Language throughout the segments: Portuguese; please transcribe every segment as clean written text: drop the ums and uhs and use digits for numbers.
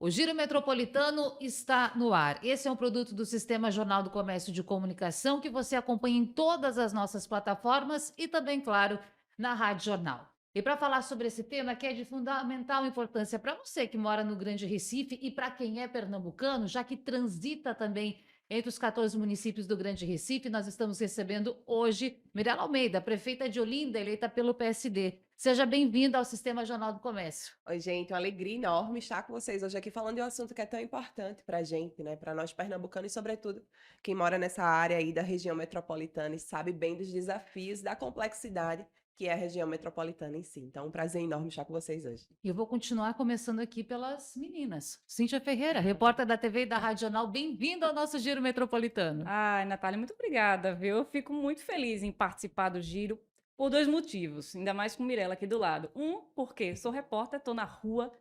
O Giro Metropolitano está no ar. Esse é um produto do Sistema Jornal do Comércio de Comunicação que você acompanha em todas as nossas plataformas e também, claro, na Rádio Jornal. E para falar sobre esse tema que é de fundamental importância para você que mora no Grande Recife e para quem é pernambucano, já que transita também entre os 14 municípios do Grande Recife, nós estamos recebendo hoje Mirela Almeida, prefeita de Olinda, eleita pelo PSD. Seja bem-vinda ao Sistema Jornal do Comércio. Oi, gente, uma alegria enorme estar com vocês hoje aqui falando de um assunto que é tão importante para a gente, né? Para nós pernambucanos e, sobretudo, quem mora nessa área aí da região metropolitana e sabe bem dos desafios, da complexidade que é a região metropolitana em si. Então, um prazer enorme estar com vocês hoje. E eu vou continuar começando aqui pelas meninas. Cíntia Ferreira, repórter da TV e da Rádio Jornal, bem-vinda ao nosso Giro Metropolitano. Ai, Natália, muito obrigada, viu? Eu fico muito feliz em participar do Giro por dois motivos, ainda mais com Mirella aqui do lado. Um, porque sou repórter, estou na rua,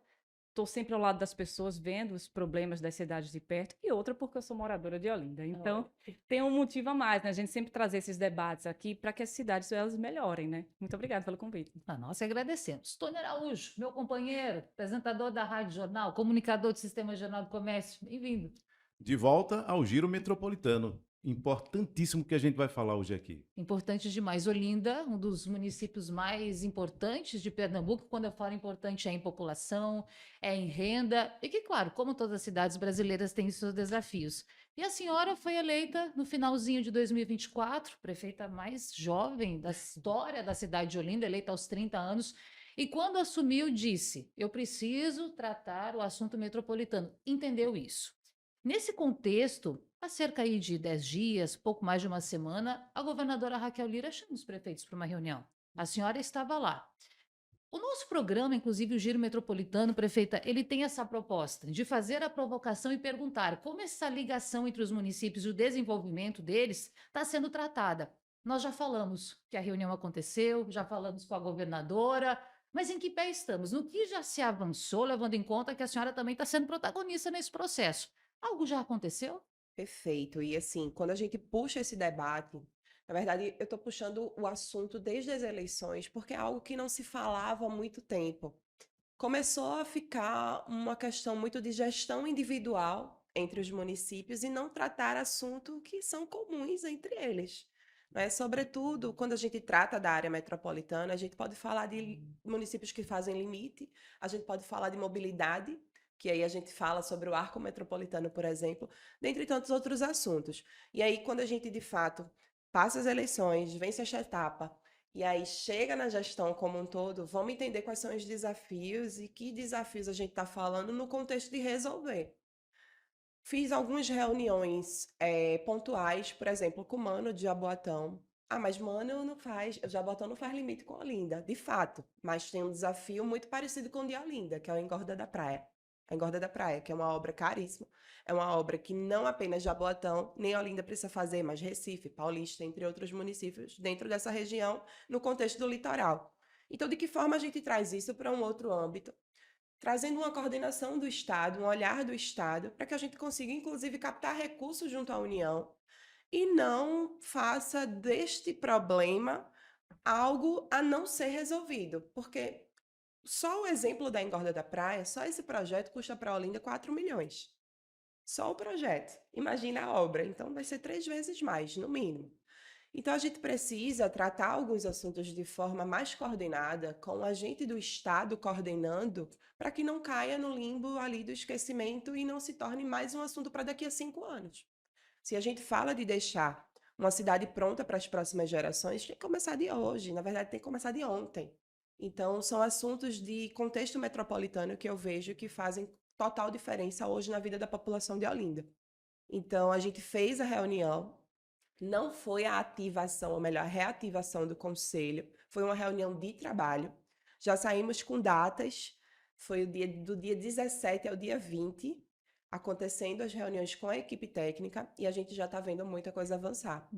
estou sempre ao lado das pessoas, vendo os problemas das cidades de perto. E outra, porque eu sou moradora de Olinda. Então, tem um motivo a mais, né? A gente sempre trazer esses debates aqui para que as cidades elas melhorem, né? Muito obrigada pelo convite. Nós agradecemos. Tony Araújo, meu companheiro, apresentador da Rádio Jornal, comunicador do Sistema Jornal do Comércio, bem-vindo. De volta ao Giro Metropolitano. Importantíssimo que a gente vai falar hoje aqui. Importante demais. Olinda, um dos municípios mais importantes de Pernambuco. Quando eu falo importante, é em população, é em renda. E que, claro, como todas as cidades brasileiras, têm seus desafios. E a senhora foi eleita no finalzinho de 2024, prefeita mais jovem da história da cidade de Olinda, eleita aos 30 anos. E quando assumiu, disse: eu preciso tratar o assunto metropolitano. Entendeu isso? Nesse contexto, há cerca aí de 10 dias, pouco mais de uma semana, a governadora Raquel Lira chama os prefeitos para uma reunião. A senhora estava lá. O nosso programa, inclusive o Giro Metropolitano, prefeita, ele tem essa proposta de fazer a provocação e perguntar como essa ligação entre os municípios e o desenvolvimento deles está sendo tratada. Nós já falamos que a reunião aconteceu, já falamos com a governadora, mas em que pé estamos? No que já se avançou, levando em conta que a senhora também está sendo protagonista nesse processo? Algo já aconteceu? Perfeito. E assim, quando a gente puxa esse debate, na verdade, eu estou puxando o assunto desde as eleições, porque é algo que não se falava há muito tempo. Começou a ficar uma questão muito de gestão individual entre os municípios e não tratar assuntos que são comuns entre eles. Né? Sobretudo, quando a gente trata da área metropolitana, a gente pode falar de municípios que fazem limite, a gente pode falar de mobilidade, que aí a gente fala sobre o arco metropolitano, por exemplo, dentre tantos outros assuntos. E aí, quando a gente, de fato, passa as eleições, vence esta etapa, e aí chega na gestão como um todo, vamos entender quais são os desafios e que desafios a gente está falando no contexto de resolver. Fiz algumas reuniões pontuais, por exemplo, com o Mano de Jaboatão. Ah, mas Mano não faz, Jaboatão não faz limite com Olinda, de fato. Mas tem um desafio muito parecido com o de Olinda, que é o Engorda da Praia. A Engorda da Praia, que é uma obra caríssima. É uma obra que não apenas Jaboatão, nem Olinda precisa fazer, mas Recife, Paulista, entre outros municípios dentro dessa região, no contexto do litoral. Então, de que forma a gente traz isso para um outro âmbito? Trazendo uma coordenação do Estado, um olhar do Estado, para que a gente consiga, inclusive, captar recursos junto à União e não faça deste problema algo a não ser resolvido. Porque só o exemplo da Engorda da Praia, só esse projeto custa para a Olinda 4 milhões. Só o projeto. Imagina a obra. Então, vai ser 3 vezes mais, no mínimo. Então, a gente precisa tratar alguns assuntos de forma mais coordenada, com o agente do Estado coordenando, para que não caia no limbo ali do esquecimento e não se torne mais um assunto para daqui a 5 anos. Se a gente fala de deixar uma cidade pronta para as próximas gerações, tem que começar de hoje, na verdade, tem que começar de ontem. Então, são assuntos de contexto metropolitano que eu vejo que fazem total diferença hoje na vida da população de Olinda. Então, a gente fez a reunião, não foi a ativação, ou melhor, a reativação do conselho, foi uma reunião de trabalho. Já saímos com datas, foi do dia 17 ao dia 20, acontecendo as reuniões com a equipe técnica, e a gente já está vendo muita coisa avançar.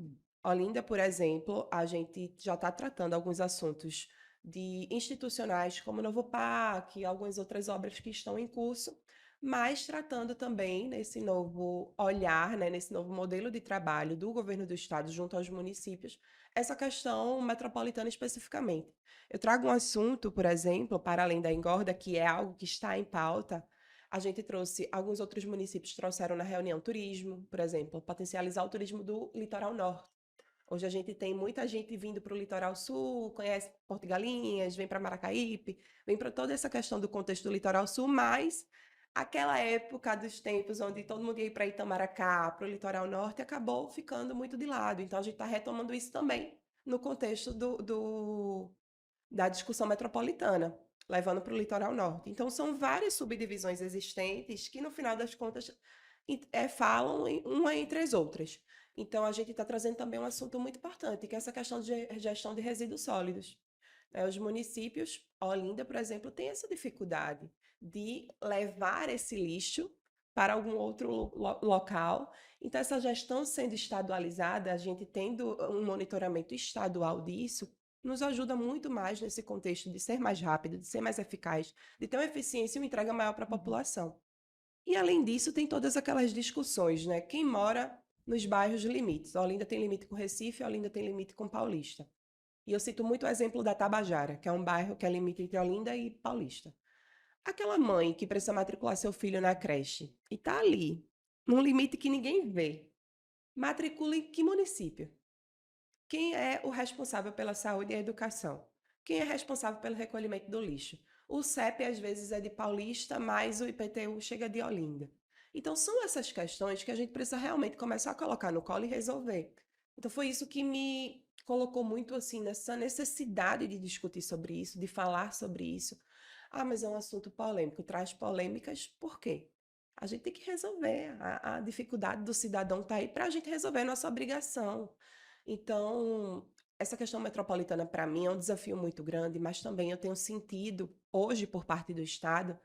Olinda, por exemplo, a gente já está tratando alguns assuntos de institucionais, como o Novo Parque, algumas outras obras que estão em curso, mas tratando também nesse novo olhar, né, nesse novo modelo de trabalho do governo do estado junto aos municípios, essa questão metropolitana especificamente. Eu trago um assunto, por exemplo, para além da engorda, que é algo que está em pauta, A gente trouxe, alguns outros municípios trouxeram na reunião turismo, por exemplo, potencializar o turismo do litoral norte. Hoje a gente tem muita gente vindo para o litoral sul, conhece Porto de Galinhas, vem para Maracaípe, vem para toda essa questão do contexto do litoral sul, mas aquela época dos tempos onde todo mundo ia ir para Itamaracá, para o litoral norte, acabou ficando muito de lado. Então a gente está retomando isso também no contexto da discussão metropolitana, levando para o litoral norte. Então são várias subdivisões existentes que, no final das contas, falam uma entre as outras. Então, a gente está trazendo também um assunto muito importante, que é essa questão de gestão de resíduos sólidos. Os municípios, Olinda, por exemplo, tem essa dificuldade de levar esse lixo para algum outro local. Então, essa gestão sendo estadualizada, a gente tendo um monitoramento estadual disso, nos ajuda muito mais nesse contexto de ser mais rápido, de ser mais eficaz, de ter uma eficiência e uma entrega maior para a população. E, além disso, tem todas aquelas discussões, né? Quem mora nos bairros limites. Olinda tem limite com Recife, Olinda tem limite com Paulista. E eu cito muito o exemplo da Tabajara, que é um bairro que é limite entre Olinda e Paulista. Aquela mãe que precisa matricular seu filho na creche e está ali, num limite que ninguém vê, matricula em que município? Quem é o responsável pela saúde e a educação? Quem é responsável pelo recolhimento do lixo? O CEP às vezes é de Paulista, mas o IPTU chega de Olinda. Então são essas questões que a gente precisa realmente começar a colocar no colo e resolver. Então foi isso que me colocou muito assim nessa necessidade de discutir sobre isso, de falar sobre isso. Ah, mas é um assunto polêmico, traz polêmicas, por quê? A gente tem que resolver. A dificuldade do cidadão está aí para a gente resolver a nossa obrigação. Então, essa questão metropolitana, para mim, é um desafio muito grande, mas também eu tenho sentido, hoje, por parte do Estado,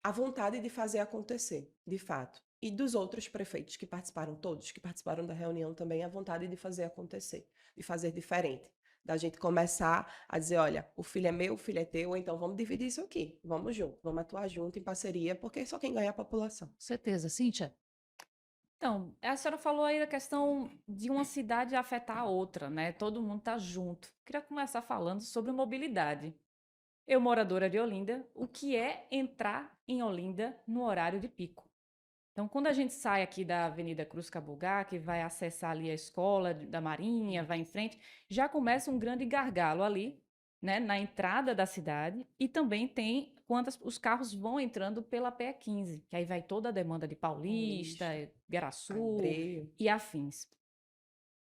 a vontade de fazer acontecer, de fato. E dos outros prefeitos que participaram, todos que participaram da reunião também, a vontade de fazer acontecer, de fazer diferente. Da gente começar a dizer, olha, o filho é meu, o filho é teu, então vamos dividir isso aqui. Vamos junto, vamos atuar junto, em parceria, porque só quem ganha é a população. Certeza. Cíntia? Então, a senhora falou aí da questão de uma cidade afetar a outra, né? Todo mundo tá junto. Queria começar falando sobre mobilidade. Eu, moradora de Olinda, o que é entrar em Olinda no horário de pico? Então, quando a gente sai aqui da Avenida Cruz Cabugá, que vai acessar ali a escola da Marinha, vai em frente, já começa um grande gargalo ali, né, na entrada da cidade, e também tem quando os carros vão entrando pela PE15, que aí vai toda a demanda de Paulista, Garaçu Abreu. e afins.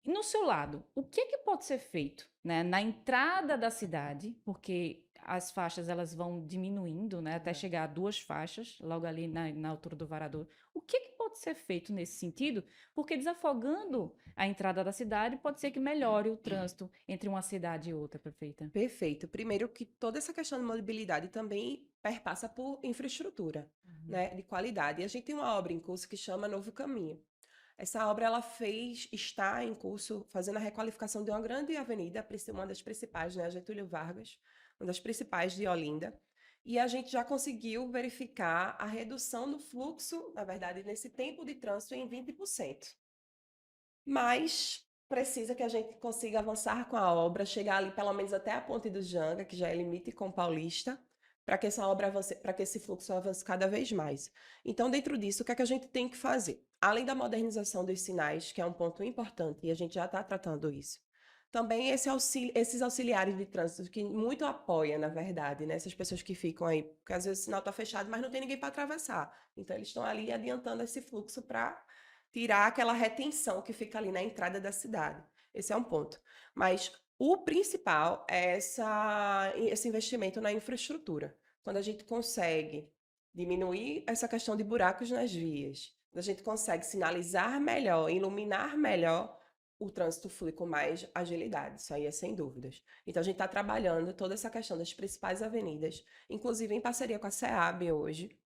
E no seu lado, o que é que pode ser feito, né, na entrada da cidade, porque as faixas elas vão diminuindo, né, até chegar a 2 faixas, logo ali na altura do varador. O que é que pode ser feito nesse sentido? Porque desafogando a entrada da cidade pode ser que melhore o trânsito entre uma cidade e outra, prefeita. Perfeito. Primeiro que toda essa questão de mobilidade também perpassa por infraestrutura, né, de qualidade. E a gente tem uma obra em curso que chama Novo Caminho. Essa obra está em curso, fazendo a requalificação de uma grande avenida, uma das principais, né, Getúlio Vargas, uma das principais de Olinda. E a gente já conseguiu verificar a redução do fluxo, na verdade, nesse tempo de trânsito em 20%. Mas precisa que a gente consiga avançar com a obra, chegar ali pelo menos até a Ponte do Janga, que já é limite com Paulista, para que essa obra avance, para que esse fluxo avance cada vez mais. Então, dentro disso, o que é que a gente tem que fazer? Além da modernização dos sinais, que é um ponto importante, e a gente já está tratando isso, também esses auxiliares de trânsito, que muito apoia, na verdade, né? Essas pessoas que ficam aí, porque às vezes o sinal está fechado, mas não tem ninguém para atravessar. Então, eles estão ali adiantando esse fluxo para tirar aquela retenção que fica ali na entrada da cidade. Esse é um ponto. Mas o principal é esse investimento na infraestrutura. Quando a gente consegue diminuir essa questão de buracos nas vias, quando a gente consegue sinalizar melhor, iluminar melhor, o trânsito flui com mais agilidade, isso aí é sem dúvidas. Então, a gente está trabalhando toda essa questão das principais avenidas, inclusive em parceria com a SEAB hoje,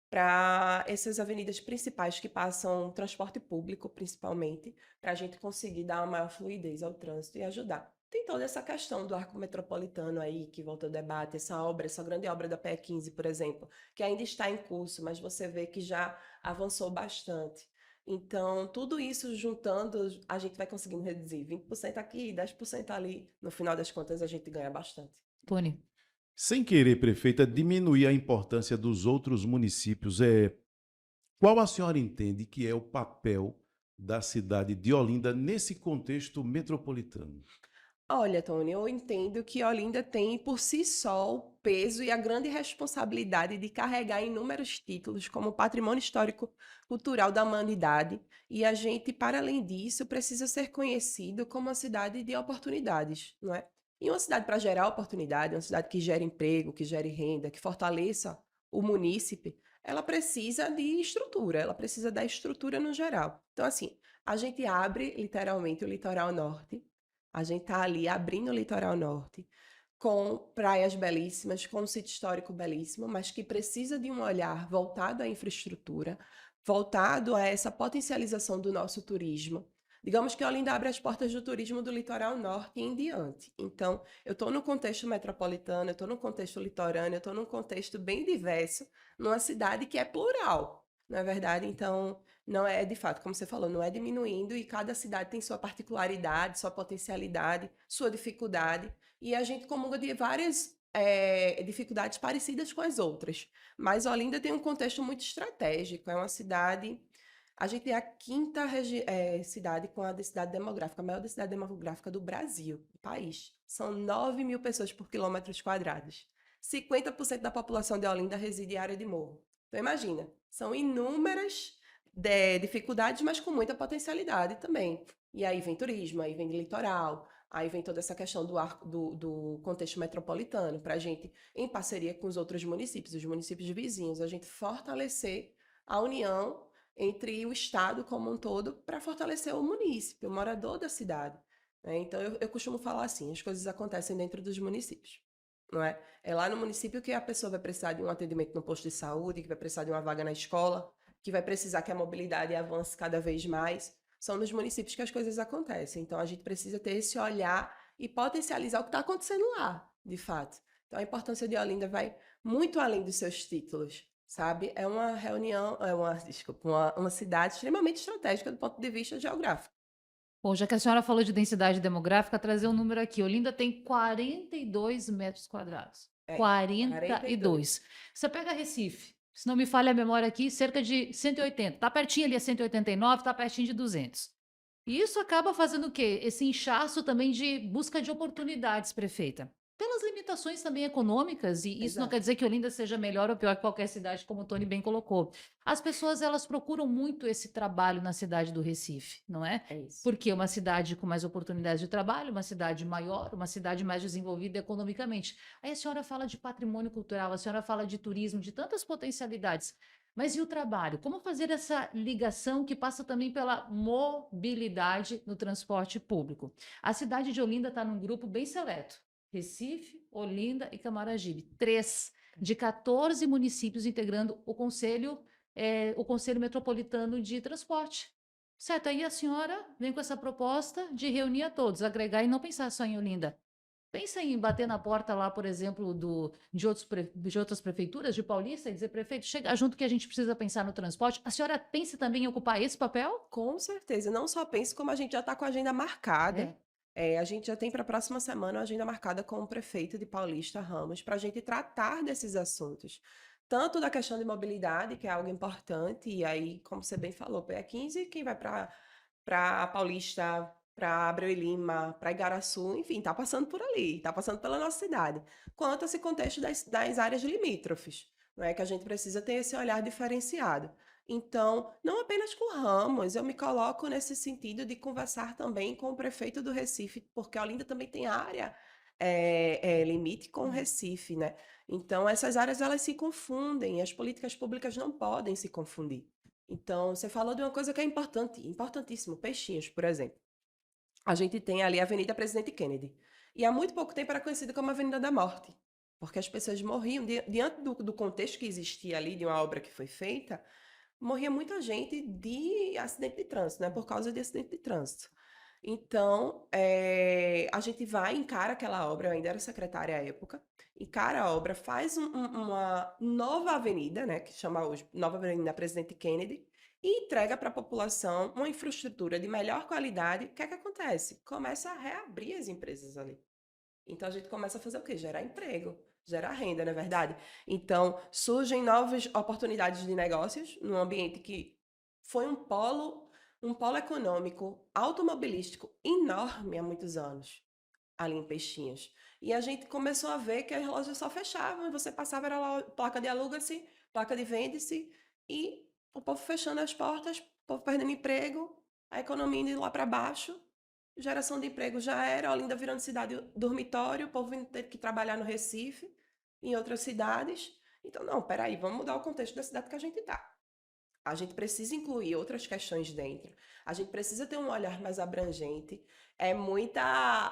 para essas avenidas principais que passam transporte público, principalmente, para a gente conseguir dar uma maior fluidez ao trânsito e ajudar. Tem toda essa questão do arco metropolitano aí, que volta ao debate, essa grande obra da PE15, por exemplo, que ainda está em curso, mas você vê que já avançou bastante. Então, tudo isso juntando, a gente vai conseguindo reduzir 20% aqui, 10% ali. No final das contas, a gente ganha bastante. Tony? Sem querer, prefeita, diminuir a importância dos outros municípios, qual a senhora entende que é o papel da cidade de Olinda nesse contexto metropolitano? Olha, Tony, eu entendo que Olinda tem por si só o peso e a grande responsabilidade de carregar inúmeros títulos como patrimônio histórico cultural da humanidade, e a gente, para além disso, precisa ser conhecido como uma cidade de oportunidades, não é? E uma cidade para gerar oportunidade, uma cidade que gere emprego, que gere renda, que fortaleça o munícipe, ela precisa de estrutura, ela precisa da estrutura no geral. Então, assim, a gente abre literalmente o litoral norte. A gente está ali abrindo o litoral norte, com praias belíssimas, com um sítio histórico belíssimo, mas que precisa de um olhar voltado à infraestrutura, voltado a essa potencialização do nosso turismo. Digamos que Olinda abre as portas do turismo do litoral norte e em diante. Então, eu estou no contexto metropolitano, eu estou no contexto litorâneo, eu estou num contexto bem diverso, numa cidade que é plural, não é verdade? Então, não é, de fato, como você falou, não é diminuindo, e cada cidade tem sua particularidade, sua potencialidade, sua dificuldade, e a gente comunga de várias dificuldades parecidas com as outras. Mas Olinda tem um contexto muito estratégico, é uma cidade. A gente é a quinta cidade com a densidade demográfica, a maior densidade demográfica do Brasil, do país. São 9.000 pessoas por quilômetros quadrados. 50% da população de Olinda reside em área de morro. Então, imagina, são inúmeras dificuldades, mas com muita potencialidade também. E aí vem turismo, aí vem litoral, aí vem toda essa questão do contexto metropolitano, para a gente, em parceria com os outros municípios, os municípios vizinhos, a gente fortalecer a união entre o Estado como um todo para fortalecer o município, o morador da cidade, né? Então, eu costumo falar assim, as coisas acontecem dentro dos municípios, não é? É lá no município que a pessoa vai precisar de um atendimento no posto de saúde, que vai precisar de uma vaga na escola, que vai precisar que a mobilidade avance cada vez mais. São nos municípios que as coisas acontecem. Então, a gente precisa ter esse olhar e potencializar o que está acontecendo lá, de fato. Então, a importância de Olinda vai muito além dos seus títulos, sabe? É uma reunião, desculpa, uma cidade extremamente estratégica do ponto de vista geográfico. Bom, já que a senhora falou de densidade demográfica, trazer um número aqui. Olinda tem 42 metros quadrados. É, 42. 42. Você pega Recife, se não me falha a memória aqui, cerca de 180. Está pertinho ali a 189, está pertinho de 200. E isso acaba fazendo o quê? Esse inchaço também de busca de oportunidades, prefeita. Pelas limitações também econômicas, e isso não quer Exato. dizer que Olinda seja melhor ou pior que qualquer cidade, como o Tony bem colocou. As pessoas, elas procuram muito esse trabalho na cidade do Recife, não é? É isso. Porque é uma cidade com mais oportunidades de trabalho, uma cidade maior, uma cidade mais desenvolvida economicamente. Aí a senhora fala de patrimônio cultural, a senhora fala de turismo, de tantas potencialidades. Mas e o trabalho? Como fazer essa ligação que passa também pela mobilidade no transporte público? A cidade de Olinda está num grupo bem seleto: Recife, Olinda e Camaragibe. 3 de 14 municípios integrando o Conselho Metropolitano de Transporte. Certo, aí a senhora vem com essa proposta de reunir a todos, agregar e não pensar só em Olinda. Pensa em bater na porta lá, por exemplo, de outras prefeituras, de Paulista, e dizer, prefeito, chega junto que a gente precisa pensar no transporte. A senhora pensa também em ocupar esse papel? Com certeza. Não só penso, como a gente já está com a agenda marcada. É. A gente já tem para a próxima semana uma agenda marcada com o prefeito de Paulista, Ramos, para a gente tratar desses assuntos. Tanto da questão de mobilidade, que é algo importante, e aí, como você bem falou, PE15, quem vai para Paulista, para Abreu e Lima, para Igaraçu, enfim, está passando por ali, está passando pela nossa cidade. Quanto a esse contexto das áreas limítrofes, não é que a gente precisa ter esse olhar diferenciado. Então, não apenas com Ramos, eu me coloco nesse sentido de conversar também com o prefeito do Recife, porque Olinda também tem área limite com o Recife, né? Então, essas áreas elas se confundem, e as políticas públicas não podem se confundir. Então, você falou de uma coisa que é importante, importantíssimo, Peixinhos, por exemplo. A gente tem ali a Avenida Presidente Kennedy. E há muito pouco tempo era conhecida como Avenida da Morte, porque as pessoas morriam diante do contexto que existia ali, de uma obra que foi feita, morria muita gente de acidente de trânsito, né? Por causa de acidente de trânsito. Então, a gente vai, encara aquela obra, eu ainda era secretária à época, encara a obra, faz uma nova avenida, né? Que chama hoje Nova Avenida Presidente Kennedy, e entrega para a população uma infraestrutura de melhor qualidade. O que é que acontece? Começa a reabrir as empresas ali. Então a gente começa a fazer o quê? Gerar emprego. gera renda, não é verdade? Então, surgem novas oportunidades de negócios num ambiente que foi um polo econômico automobilístico enorme há muitos anos, ali em Peixinhos. E a gente começou a ver que as lojas só fechavam, e você passava, era lá, placa de aluga-se, placa de vende-se, e o povo fechando as portas, o povo perdendo emprego, a economia indo lá para baixo, geração de emprego já era, Olinda virando cidade dormitório, o povo indo ter que trabalhar no Recife, em outras cidades. Então, não, peraí, vamos mudar o contexto da cidade que a gente está. A gente precisa incluir outras questões dentro. A gente precisa ter um olhar mais abrangente. É muita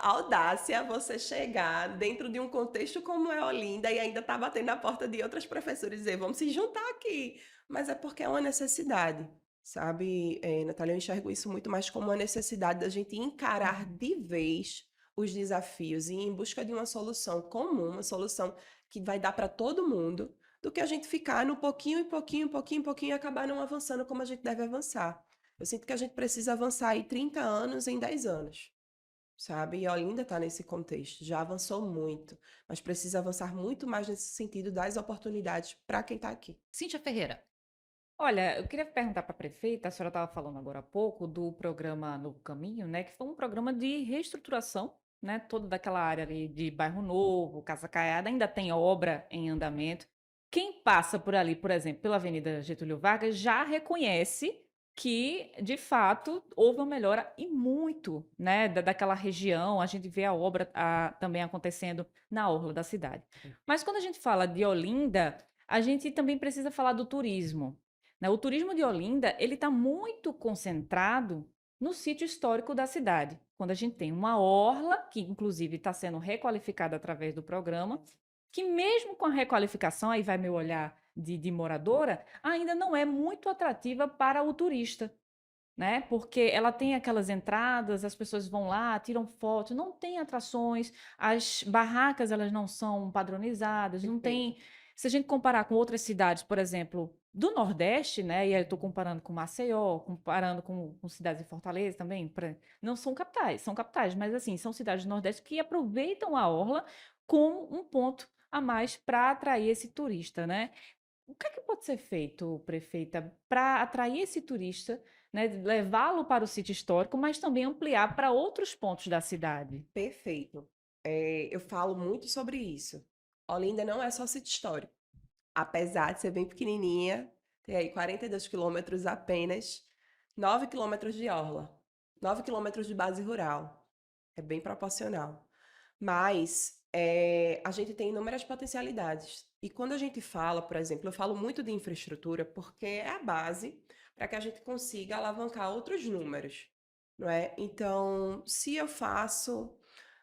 audácia você chegar dentro de um contexto como é Olinda e ainda estar batendo na porta de outras professoras e dizer, vamos se juntar aqui. Mas é porque é uma necessidade, sabe, Natália? Eu enxergo isso muito mais como uma necessidade da gente encarar de vez os desafios e ir em busca de uma solução comum, uma solução que vai dar para todo mundo, do que a gente ficar no pouquinho em pouquinho, pouquinho em pouquinho e acabar não avançando como a gente deve avançar. Eu sinto que a gente precisa avançar aí 30 anos em 10 anos, sabe? E a Olinda está nesse contexto, já avançou muito, mas precisa avançar muito mais nesse sentido das oportunidades para quem está aqui. Cíntia Ferreira. Olha, eu queria perguntar para a prefeita, a senhora estava falando agora há pouco do programa Novo Caminho, né, que foi um programa de reestruturação, né, toda daquela área ali de Bairro Novo, Casa Caiada, ainda tem obra em andamento. Quem passa por ali, por exemplo, pela Avenida Getúlio Vargas, já reconhece que, de fato, houve uma melhora e muito, né, daquela região. A gente vê a obra também acontecendo na orla da cidade. Mas quando a gente fala de Olinda, a gente também precisa falar do turismo, né? O turismo de Olinda, ele está muito concentrado no sítio histórico da cidade. Quando a gente tem uma orla, que inclusive está sendo requalificada através do programa, que mesmo com a requalificação, aí vai meu olhar de moradora, ainda não é muito atrativa para o turista, né? Porque ela tem aquelas entradas, as pessoas vão lá, tiram fotos, não tem atrações, as barracas elas não são padronizadas, não tem. Se a gente comparar com outras cidades, por exemplo, do Nordeste, né? E aí eu estou comparando com Maceió, comparando com cidades de Fortaleza também, não são capitais, mas assim, são cidades do Nordeste que aproveitam a orla como um ponto a mais para atrair esse turista, né? O que é que pode ser feito, prefeita, para atrair esse turista, né, levá-lo para o sítio histórico, mas também ampliar para outros pontos da cidade? Perfeito. Eu falo muito sobre isso. Olinda não é só sítio histórico. Apesar de ser bem pequenininha, tem aí 42 quilômetros apenas, 9 quilômetros de orla, 9 quilômetros de base rural. É bem proporcional. Mas a gente tem inúmeras potencialidades. E quando a gente fala, por exemplo, eu falo muito de infraestrutura porque é a base para que a gente consiga alavancar outros números, não é? Então, se eu faço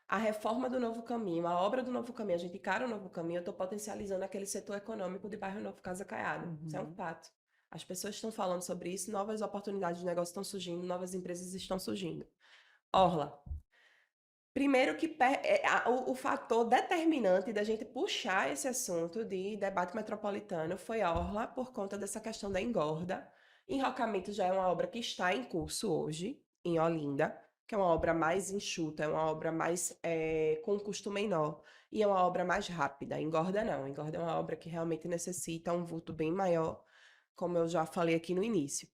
a reforma do Novo Caminho, a obra do Novo Caminho, a gente encara o Novo Caminho, eu estou potencializando aquele setor econômico de Bairro Novo Casa Caiada. Isso é um fato. As pessoas estão falando sobre isso, novas oportunidades de negócio estão surgindo, novas empresas estão surgindo. Orla. Primeiro que o fator determinante da gente puxar esse assunto de debate metropolitano foi a Orla por conta dessa questão da engorda. Enrocamento já é uma obra que está em curso hoje, em Olinda, que é uma obra mais enxuta, é uma obra mais com um custo menor e é uma obra mais rápida. Engorda não, engorda é uma obra que realmente necessita um vulto bem maior, como eu já falei aqui no início.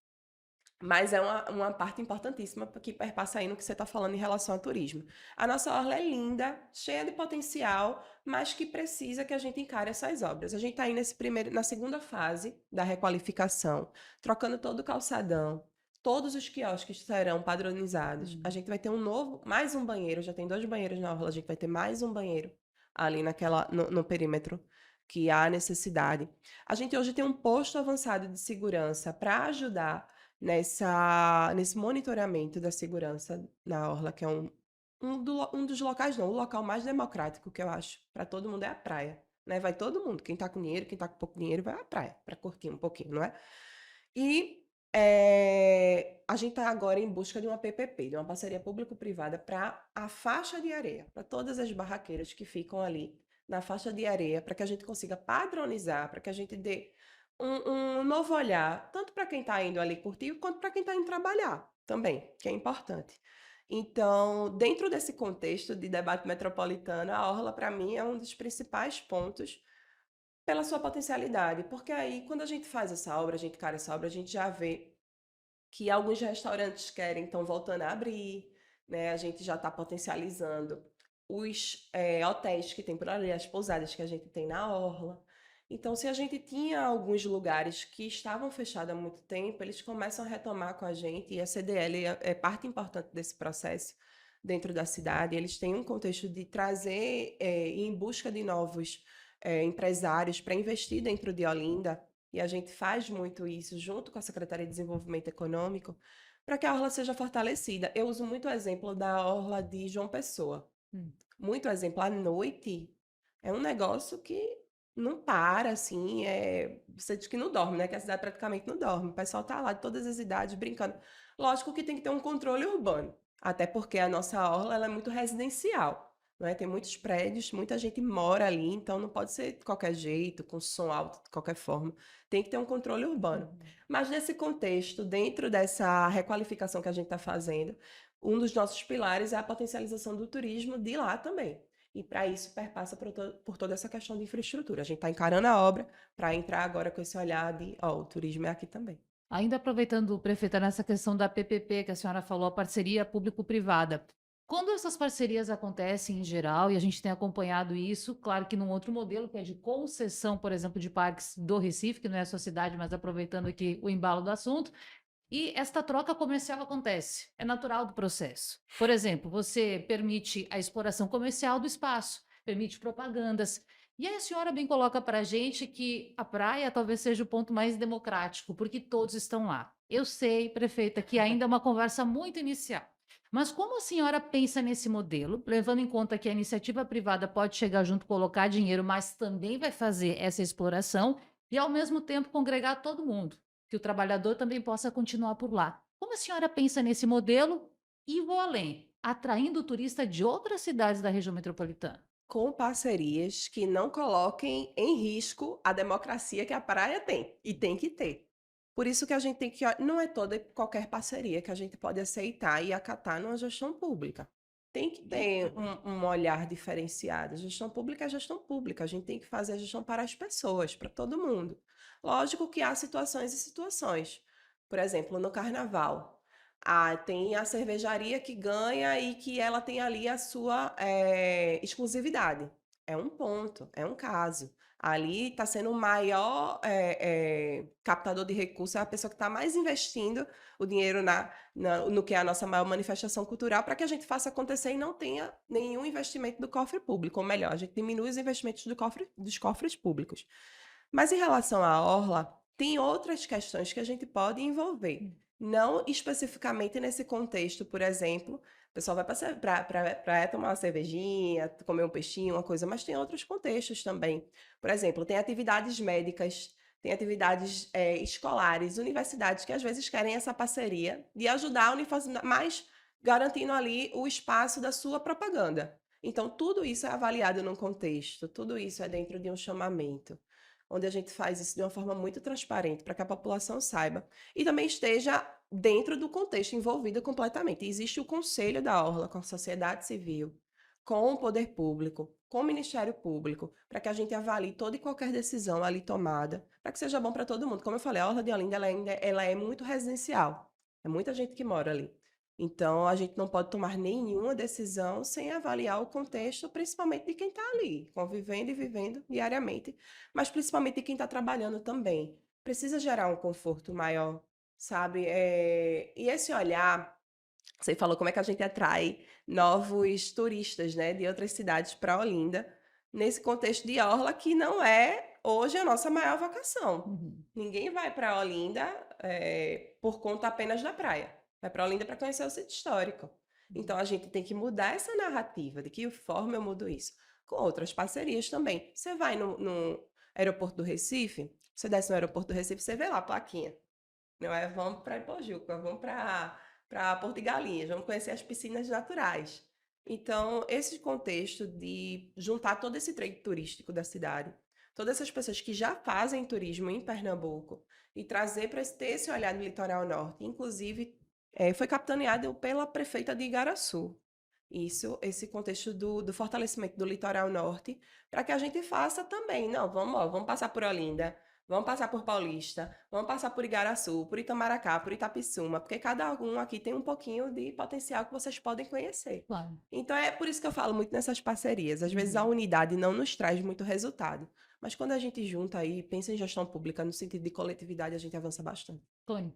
Mas é uma parte importantíssima que perpassa aí no que você está falando em relação ao turismo. A nossa orla é linda, cheia de potencial, mas que precisa que a gente encare essas obras. A gente está aí na segunda fase da requalificação, trocando todo o calçadão, todos os quiosques serão padronizados. A gente vai ter mais um banheiro, já tem 2 banheiros na orla, a gente vai ter mais um banheiro ali no perímetro que há necessidade. A gente hoje tem um posto avançado de segurança para ajudar nesse monitoramento da segurança na orla, que é um dos locais, não, o local mais democrático que eu acho para todo mundo é a praia, né? Vai todo mundo, quem tá com dinheiro, quem tá com pouco dinheiro, vai à praia para curtir um pouquinho, não é? E a gente está agora em busca de uma PPP, de uma parceria público-privada para a faixa de areia, para todas as barraqueiras que ficam ali na faixa de areia, para que a gente consiga padronizar, para que a gente dê um novo olhar, tanto para quem está indo ali curtir, quanto para quem está indo trabalhar também, que é importante. Então, dentro desse contexto de debate metropolitano, a orla, para mim, é um dos principais pontos pela sua potencialidade, porque aí, quando a gente faz essa obra, a gente cara essa obra, a gente já vê que alguns restaurantes querem, estão voltando a abrir, né? A gente já está potencializando os hotéis que tem por ali, as pousadas que a gente tem na orla. Então, se a gente tinha alguns lugares que estavam fechados há muito tempo, eles começam a retomar com a gente, e a CDL é parte importante desse processo dentro da cidade. Eles têm um contexto de trazer, ir em busca de novos empresários para investir dentro de Olinda, e a gente faz muito isso junto com a Secretaria de Desenvolvimento Econômico, para que a orla seja fortalecida. Eu uso muito o exemplo da orla de João Pessoa. Hum. Muito exemplo, à noite é um negócio que não para, assim, você diz que não dorme, né? Que a cidade praticamente não dorme. O pessoal tá lá de todas as idades brincando. Lógico que tem que ter um controle urbano, até porque a nossa orla ela é muito residencial, não é? Tem muitos prédios, muita gente mora ali, então não pode ser de qualquer jeito, com som alto, de qualquer forma. Tem que ter um controle urbano. Mas nesse contexto, dentro dessa requalificação que a gente está fazendo, um dos nossos pilares é a potencialização do turismo de lá também. E para isso perpassa por toda essa questão de infraestrutura. A gente está encarando a obra para entrar agora com esse olhar de, ó, o turismo é aqui também. Ainda aproveitando, prefeita, nessa questão da PPP que a senhora falou, a parceria público-privada. Quando essas parcerias acontecem em geral, e a gente tem acompanhado isso, claro que num outro modelo, que é de concessão, por exemplo, de parques do Recife, que não é a sua cidade, mas aproveitando aqui o embalo do assunto, e esta troca comercial acontece, é natural do processo. Por exemplo, você permite a exploração comercial do espaço, permite propagandas. E aí a senhora bem coloca para a gente que a praia talvez seja o ponto mais democrático, porque todos estão lá. Eu sei, prefeita, que ainda é uma conversa muito inicial. Mas como a senhora pensa nesse modelo, levando em conta que a iniciativa privada pode chegar junto, colocar dinheiro, mas também vai fazer essa exploração e, ao mesmo tempo, congregar todo mundo? Que o trabalhador também possa continuar por lá. Como a senhora pensa nesse modelo? E vou além, atraindo o turista de outras cidades da região metropolitana. Com parcerias que não coloquem em risco a democracia que a praia tem, e tem que ter. Por isso que a gente tem que. Não é toda e qualquer parceria que a gente pode aceitar e acatar numa gestão pública. Tem que ter um olhar diferenciado. Gestão pública é gestão pública. A gente tem que fazer a gestão para as pessoas, para todo mundo. Lógico que há situações e situações. Por exemplo, no carnaval. Tem a cervejaria que ganha e que ela tem ali a sua exclusividade. É um ponto, é um caso. Ali está sendo o maior captador de recursos, é a pessoa que está mais investindo o dinheiro no que é a nossa maior manifestação cultural, para que a gente faça acontecer e não tenha nenhum investimento do cofre público. Ou melhor, a gente diminui os investimentos dos cofres públicos. Mas em relação à orla, tem outras questões que a gente pode envolver. Não especificamente nesse contexto, por exemplo, o pessoal vai para tomar uma cervejinha, comer um peixinho, uma coisa, mas tem outros contextos também. Por exemplo, tem atividades médicas, tem atividades escolares, universidades que às vezes querem essa parceria de ajudar a universidade, mas garantindo ali o espaço da sua propaganda. Então, tudo isso é avaliado num contexto, tudo isso é dentro de um chamamento, onde a gente faz isso de uma forma muito transparente, para que a população saiba e também esteja dentro do contexto envolvido completamente. Existe o Conselho da Orla com a sociedade civil, com o poder público, com o Ministério Público, para que a gente avalie toda e qualquer decisão ali tomada, para que seja bom para todo mundo. Como eu falei, a Orla de Olinda ela é muito residencial, é muita gente que mora ali. Então, a gente não pode tomar nenhuma decisão sem avaliar o contexto, principalmente de quem está ali, convivendo e vivendo diariamente, mas principalmente de quem está trabalhando também. Precisa gerar um conforto maior, sabe? E esse olhar, você falou como é que a gente atrai novos turistas, né, de outras cidades para Olinda, nesse contexto de orla que não é hoje a nossa maior vocação. Ninguém vai para Olinda por conta apenas da praia. Vai para Olinda para conhecer o sítio histórico. Então a gente tem que mudar essa narrativa. De que forma eu mudo isso? Com outras parcerias também. Você vai no aeroporto do Recife, você desce no aeroporto do Recife, você vê lá a plaquinha. Não é? Vamos para Ipojuca, vamos para Porto de Galinhas, vamos conhecer as piscinas naturais. Então, esse contexto de juntar todo esse trade turístico da cidade, todas essas pessoas que já fazem turismo em Pernambuco, e trazer para ter esse olhar no litoral norte, inclusive foi capitaneado pela prefeita de Igaraçu. Isso, esse contexto do fortalecimento do litoral norte, para que a gente faça também. Não, vamos, ó, vamos passar por Olinda, vamos passar por Paulista, vamos passar por Igaraçu, por Itamaracá, por Itapissuma, porque cada um aqui tem um pouquinho de potencial que vocês podem conhecer. Claro. Então é por isso que eu falo muito nessas parcerias. Às vezes a Uhum. unidade não nos traz muito resultado, mas quando a gente junta aí, pensa em gestão pública no sentido de coletividade, a gente avança bastante. Tony.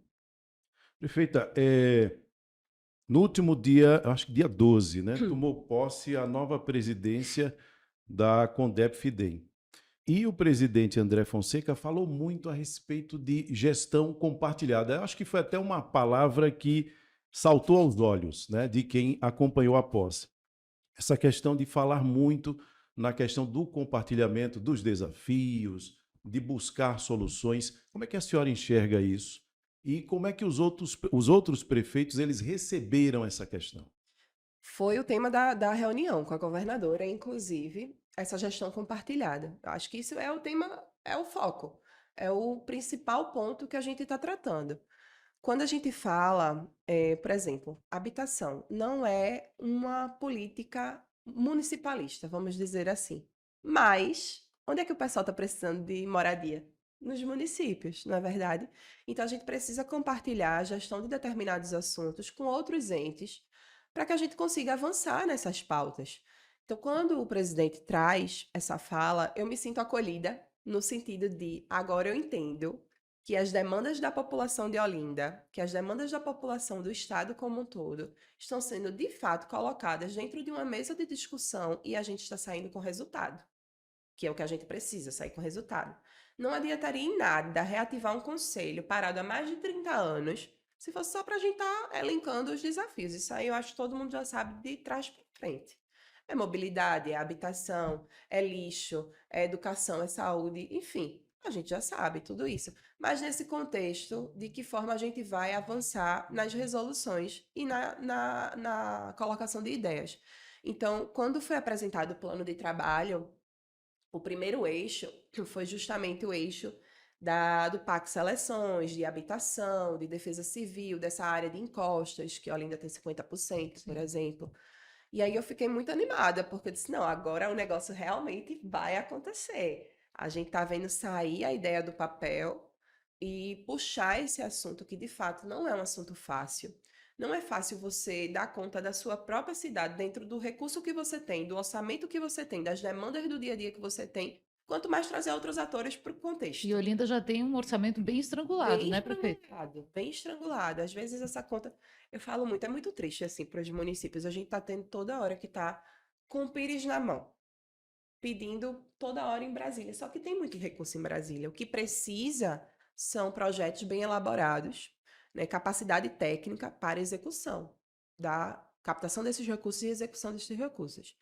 Prefeita, no último dia, acho que dia 12, né, tomou posse a nova presidência da Condep-Fidem. E o presidente André Fonseca falou muito a respeito de gestão compartilhada. Eu acho que foi até uma palavra que saltou aos olhos, né, de quem acompanhou a posse. Essa questão de falar muito na questão do compartilhamento dos desafios, de buscar soluções. Como é que a senhora enxerga isso? E como é que os outros prefeitos eles receberam essa questão? Foi o tema da reunião com a governadora, inclusive, essa gestão compartilhada. Eu acho que isso é o tema, é o foco, é o principal ponto que a gente está tratando. Quando a gente fala, por exemplo, habitação, não é uma política municipalista, vamos dizer assim. Mas, onde é que o pessoal está precisando de moradia? Nos municípios, não é verdade? Então, a gente precisa compartilhar a gestão de determinados assuntos com outros entes para que a gente consiga avançar nessas pautas. Então, quando o presidente traz essa fala, eu me sinto acolhida no sentido de agora eu entendo que as demandas da população de Olinda, que as demandas da população do estado como um todo, estão sendo de fato colocadas dentro de uma mesa de discussão e a gente está saindo com resultado, que é o que a gente precisa, sair com resultado. Não adiantaria em nada reativar um conselho parado há mais de 30 anos se fosse só para a gente estar elencando os desafios. Isso aí eu acho que todo mundo já sabe de trás para frente. É mobilidade, é habitação, é lixo, é educação, é saúde, enfim, a gente já sabe tudo isso. Mas nesse contexto, de que forma a gente vai avançar nas resoluções e na colocação de ideias. Então, quando foi apresentado o plano de trabalho, o primeiro eixo foi justamente o eixo do PAC Seleções, de habitação, de defesa civil, dessa área de encostas, que Olinda tem 50%, por Sim. exemplo. E aí eu fiquei muito animada, porque eu disse, não, agora o negócio realmente vai acontecer. A gente tá vendo sair a ideia do papel e puxar esse assunto, que de fato não é um assunto fácil. Não é fácil você dar conta da sua própria cidade dentro do recurso que você tem, do orçamento que você tem, das demandas do dia a dia que você tem, quanto mais trazer outros atores para o E contexto. Olinda já tem um orçamento bem estrangulado, Bem né, prefeito? estrangulado, bem estrangulado. Às vezes essa conta, eu falo muito, é muito triste assim para os municípios. A gente tá tendo toda hora que tá com o pires na mão, pedindo toda hora em Brasília. Só que tem muito recurso em Brasília. O que precisa são projetos bem elaborados, né, capacidade técnica para execução da captação desses recursos e execução desses recursos.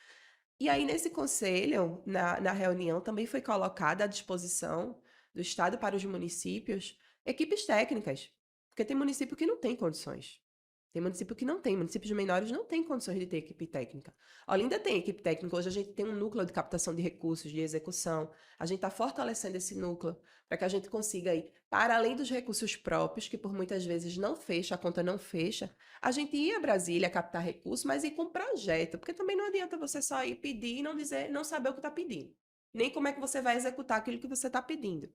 E aí, nesse conselho, na reunião, também foi colocada à disposição do Estado para os municípios equipes técnicas, porque tem município que não tem condições. Tem município que não tem, municípios menores não têm condições de ter equipe técnica. Olinda tem equipe técnica, hoje a gente tem um núcleo de captação de recursos, de execução. A gente está fortalecendo esse núcleo para que a gente consiga ir, para além dos recursos próprios, que por muitas vezes não fecha, a conta não fecha, a gente ia a Brasília captar recursos, mas ir com projeto, porque também não adianta você só ir pedir e não dizer, não saber o que está pedindo. Nem como é que você vai executar aquilo que você está pedindo.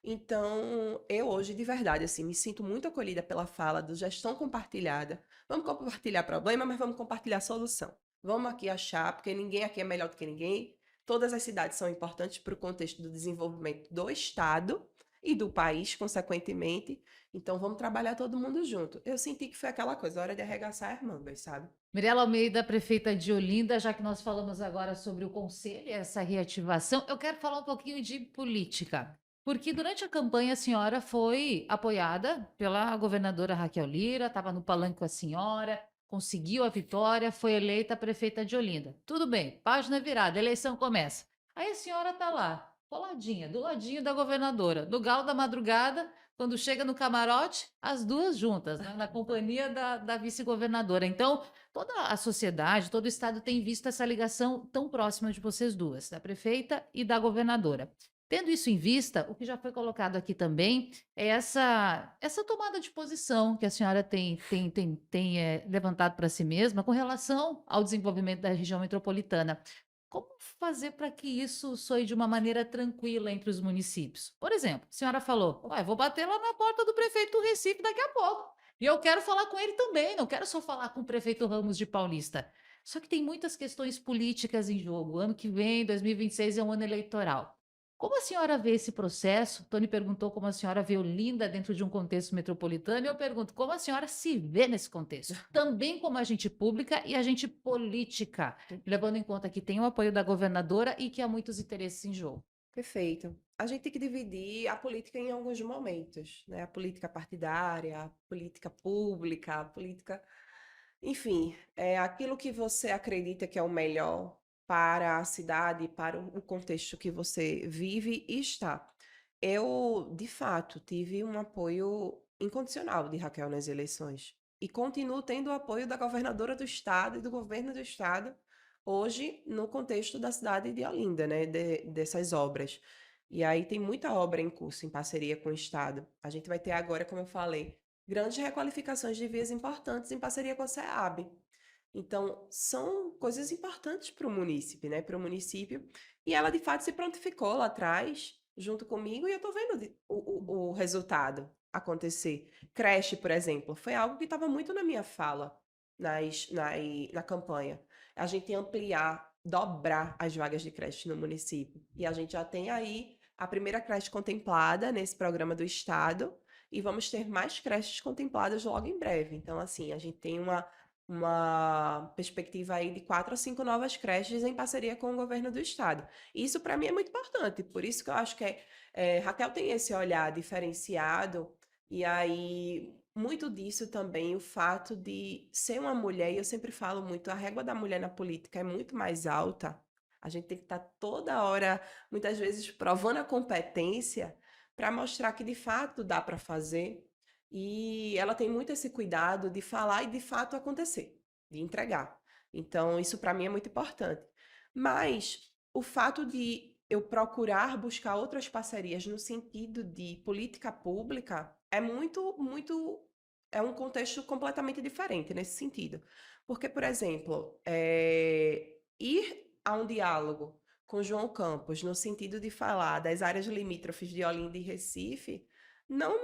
Então, eu hoje, de verdade, assim, me sinto muito acolhida pela fala do gestão compartilhada. Vamos compartilhar problema, mas vamos compartilhar solução. Vamos aqui achar, porque ninguém aqui é melhor do que ninguém. Todas as cidades são importantes para o contexto do desenvolvimento do Estado e do país, consequentemente. Então, vamos trabalhar todo mundo junto. Eu senti que foi aquela coisa, hora de arregaçar as mangas, sabe? Mirela Almeida, prefeita de Olinda, já que nós falamos agora sobre o conselho e essa reativação, eu quero falar um pouquinho de política. Porque durante a campanha a senhora foi apoiada pela governadora Raquel Lira, estava no palanque com a senhora, conseguiu a vitória, foi eleita prefeita de Olinda. Tudo bem, página virada, eleição começa. Aí a senhora está lá, coladinha, do ladinho da governadora, no galo da madrugada, quando chega no camarote, as duas juntas, né, na companhia da vice-governadora. Então, toda a sociedade, todo o estado tem visto essa ligação tão próxima de vocês duas, da prefeita e da governadora. Tendo isso em vista, o que já foi colocado aqui também é essa tomada de posição que a senhora tem levantado para si mesma com relação ao desenvolvimento da região metropolitana. Como fazer para que isso soe de uma maneira tranquila entre os municípios? Por exemplo, a senhora falou, "Ué, vou bater lá na porta do prefeito do Recife daqui a pouco. E eu quero falar com ele também, não quero só falar com o prefeito Ramos de Paulista." Só que tem muitas questões políticas em jogo. O ano que vem, 2026, é um ano eleitoral. Como a senhora vê esse processo? Tony perguntou como a senhora vê Olinda dentro de um contexto metropolitano, e eu pergunto como a senhora se vê nesse contexto, também como agente pública e agente política, levando em conta que tem o apoio da governadora e que há muitos interesses em jogo. Perfeito. A gente tem que dividir a política em alguns momentos, né? A política partidária, a política pública, a política. Enfim, é aquilo que você acredita que é o melhor para a cidade, para o contexto que você vive e está. Eu, de fato, tive um apoio incondicional de Raquel nas eleições. E continuo tendo o apoio da governadora do estado e do governo do estado, hoje, no contexto da cidade de Olinda, né? Dessas obras. E aí tem muita obra em curso, em parceria com o estado. A gente vai ter agora, como eu falei, grandes requalificações de vias importantes em parceria com a SEAB. Então, são coisas importantes para o munícipe, né? Para o município. E ela, de fato, se prontificou lá atrás, junto comigo, e eu estou vendo o resultado acontecer. Creche, por exemplo, foi algo que estava muito na minha fala na campanha. A gente ampliar, dobrar as vagas de creche no município. E a gente já tem aí a primeira creche contemplada nesse programa do Estado, e vamos ter mais creches contempladas logo em breve. Então, assim, a gente tem uma perspectiva aí de 4 a 5 novas creches em parceria com o governo do estado. Isso para mim é muito importante, por isso que eu acho que Raquel tem esse olhar diferenciado, e aí muito disso também o fato de ser uma mulher, e eu sempre falo muito, a régua da mulher na política é muito mais alta. A gente tem que estar toda hora, muitas vezes, provando a competência para mostrar que de fato dá para fazer. E ela tem muito esse cuidado de falar e de fato acontecer, de entregar. Então, isso para mim é muito importante. Mas o fato de eu procurar buscar outras parcerias no sentido de política pública é é um contexto completamente diferente nesse sentido. Porque, por exemplo, ir a um diálogo com João Campos no sentido de falar das áreas limítrofes de Olinda e Recife não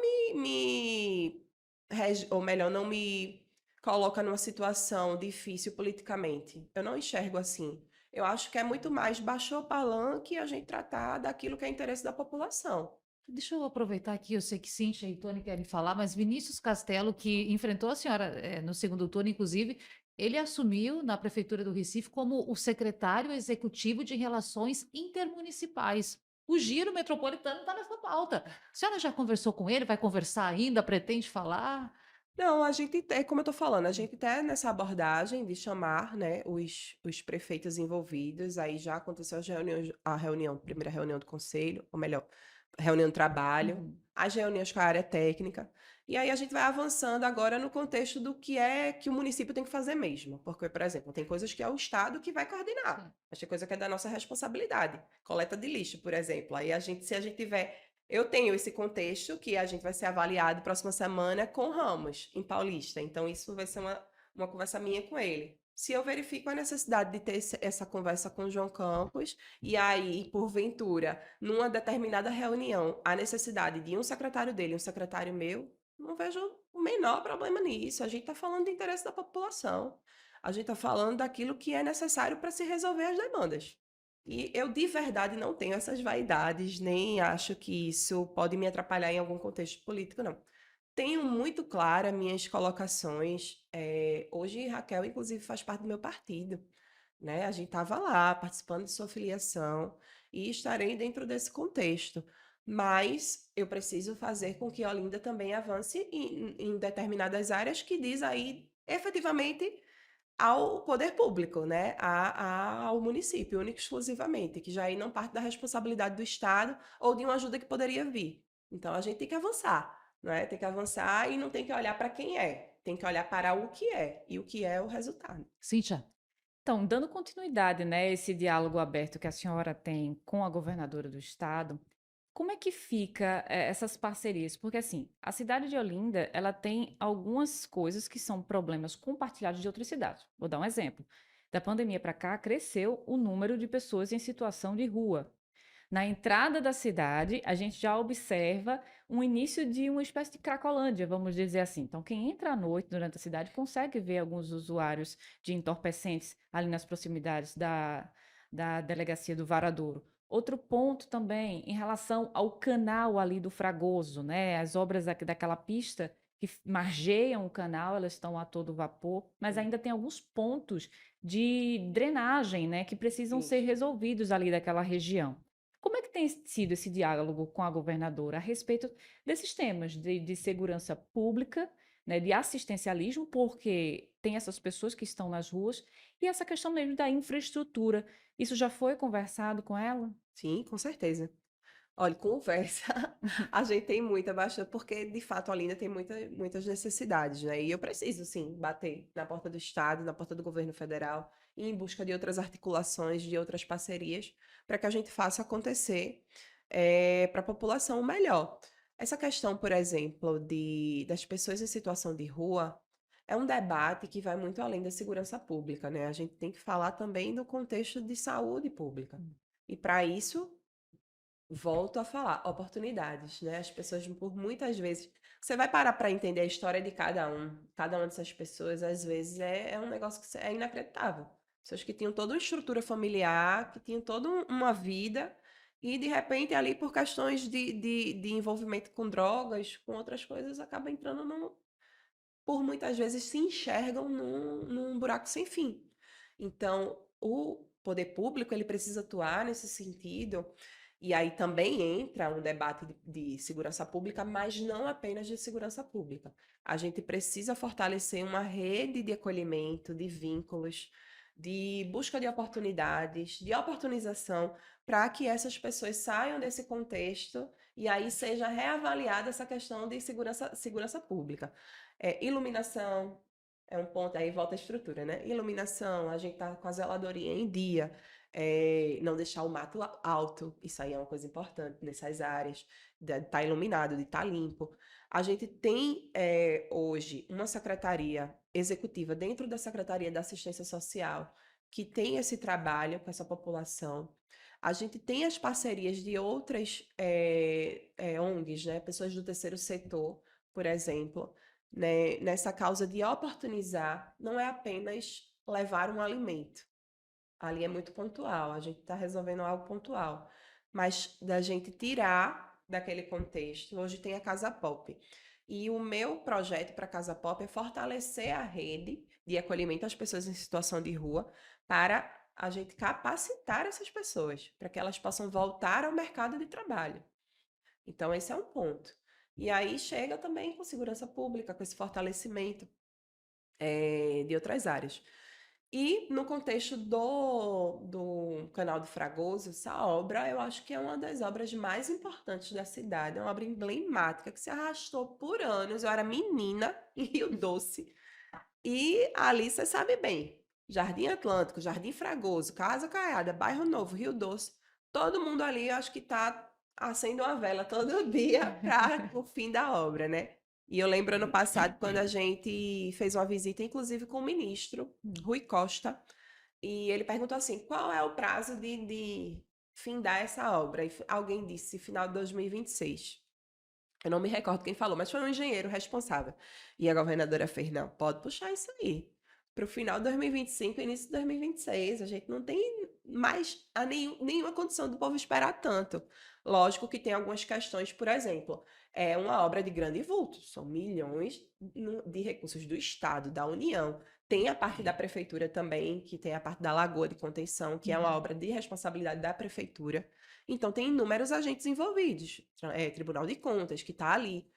ou melhor, não me coloca numa situação difícil politicamente. Eu não enxergo assim. Eu acho que é muito mais baixou o palanque e a gente tratar daquilo que é interesse da população. Deixa eu aproveitar aqui, eu sei que Cíntia e Tony querem falar, mas Vinícius Castelo, que enfrentou a senhora no segundo turno, inclusive, ele assumiu na Prefeitura do Recife como o secretário executivo de Relações Intermunicipais. O giro metropolitano está nessa pauta. A senhora já conversou com ele? Vai conversar ainda? Pretende falar? Não, a gente, é como eu tô falando, a gente tá nessa abordagem de chamar, né, os prefeitos envolvidos, aí já aconteceu a reunião, primeira reunião do conselho, ou melhor, reunião do trabalho, Uhum. as reuniões com a área técnica, e aí a gente vai avançando agora no contexto do que é que o município tem que fazer mesmo, porque, por exemplo, tem coisas que é o Estado que vai coordenar, Sim. mas tem coisa que é da nossa responsabilidade, coleta de lixo, por exemplo, aí se a gente tiver eu tenho esse contexto que a gente vai ser avaliado próxima semana com Ramos, em Paulista. Então, isso vai ser uma conversa minha com ele. Se eu verifico a necessidade de ter essa conversa com o João Campos, e aí, porventura, numa determinada reunião, a necessidade de um secretário dele e um secretário meu, não vejo o menor problema nisso. A gente está falando do interesse da população. A gente está falando daquilo que é necessário para se resolver as demandas. E eu de verdade não tenho essas vaidades, nem acho que isso pode me atrapalhar em algum contexto político, não. Tenho muito clara minhas colocações. Hoje, Raquel, inclusive, faz parte do meu partido, né? A gente estava lá participando de sua filiação e estarei dentro desse contexto. Mas eu preciso fazer com que Olinda também avance em determinadas áreas que diz aí efetivamente ao poder público, né? Ao município, único e exclusivamente, que já aí não parte da responsabilidade do Estado ou de uma ajuda que poderia vir. Então a gente tem que avançar, né? Tem que avançar e não tem que olhar para quem é, tem que olhar para o que é, e o que é o resultado. Cíntia, Então, dando continuidade, né, esse diálogo aberto que a senhora tem com a governadora do estado, Como é que fica essas parcerias? Porque assim, a cidade de Olinda, ela tem algumas coisas que são problemas compartilhados de outras cidades. Vou dar um exemplo. Da pandemia para cá, cresceu o número de pessoas em situação de rua. Na entrada da cidade, a gente já observa um início de uma espécie de cracolândia, vamos dizer assim. Então, quem entra à noite durante a cidade consegue ver alguns usuários de entorpecentes ali nas proximidades da delegacia do Varadouro. Outro ponto também em relação ao canal ali do Fragoso, né? As obras daquela pista que margeiam o canal, elas estão a todo vapor, mas ainda tem alguns pontos de drenagem, né, que precisam ser Isso. resolvidos ali daquela região. Como é que tem sido esse diálogo com a governadora a respeito desses temas de segurança pública, né, de assistencialismo, porque tem essas pessoas que estão nas ruas, e essa questão mesmo da infraestrutura? Isso já foi conversado com ela? Sim, com certeza. Olha, conversa, a gente tem muita, bastante, porque de fato Olinda tem muitas necessidades, né? E eu preciso, sim, bater na porta do Estado, na porta do governo federal, e em busca de outras articulações, de outras parcerias, para que a gente faça acontecer para a população o melhor. Essa questão, por exemplo, das pessoas em situação de rua, é um debate que vai muito além da segurança pública, né? A gente tem que falar também do contexto de saúde pública. E para isso, volto a falar, oportunidades, né? As pessoas, por muitas vezes, você vai parar para entender a história de cada uma dessas pessoas, às vezes é um negócio que é inacreditável. Pessoas que tinham toda uma estrutura familiar, que tinham toda uma vida, e de repente, ali, por questões de envolvimento com drogas, com outras coisas, acaba entrando por muitas vezes se enxergam num buraco sem fim. Então, o poder público, ele precisa atuar nesse sentido, e aí também entra um debate de segurança pública, mas não apenas de segurança pública. A gente precisa fortalecer uma rede de acolhimento, de vínculos, de busca de oportunidades, de oportunização, para que essas pessoas saiam desse contexto e aí seja reavaliada essa questão de segurança pública. Iluminação é um ponto, aí volta a estrutura, né? Iluminação, a gente tá com a zeladoria em dia, não deixar o mato alto, isso aí é uma coisa importante nessas áreas, de estar iluminado, de estar limpo. A gente tem hoje uma secretaria executiva dentro da Secretaria da Assistência Social que tem esse trabalho com essa população. A gente tem as parcerias de outras ONGs, né? Pessoas do terceiro setor, por exemplo, né, nessa causa de oportunizar, não é apenas levar um alimento. Ali é muito pontual, a gente está resolvendo algo pontual. Mas da gente tirar daquele contexto, hoje tem a Casa Pop. E o meu projeto para a Casa Pop é fortalecer a rede de acolhimento às pessoas em situação de rua para a gente capacitar essas pessoas, para que elas possam voltar ao mercado de trabalho. Então, esse é um ponto. E aí chega também com segurança pública, com esse fortalecimento de outras áreas. E no contexto do Canal do Fragoso, essa obra eu acho que é uma das obras mais importantes da cidade, é uma obra emblemática que se arrastou por anos. Eu era menina em Rio Doce, e ali você sabe bem, Jardim Atlântico, Jardim Fragoso, Casa Caiada, Bairro Novo, Rio Doce, todo mundo ali eu acho que está acende uma vela todo dia para o fim da obra, né? E eu lembro ano passado quando a gente fez uma visita, inclusive com o ministro Rui Costa, e ele perguntou assim: qual é o prazo de findar essa obra? E alguém disse final de 2026. Eu não me recordo quem falou, mas foi um engenheiro responsável. E a governadora fez: não, pode puxar isso aí. Para o final de 2025, início de 2026. A gente não tem mais nenhuma condição do povo esperar tanto. Lógico que tem algumas questões, por exemplo, é uma obra de grande vulto, são milhões de recursos do Estado, da União. Tem a parte da prefeitura também, que tem a parte da Lagoa de Contenção, que é uma obra de responsabilidade da prefeitura. Então, tem inúmeros agentes envolvidos. Tribunal de Contas, que está ali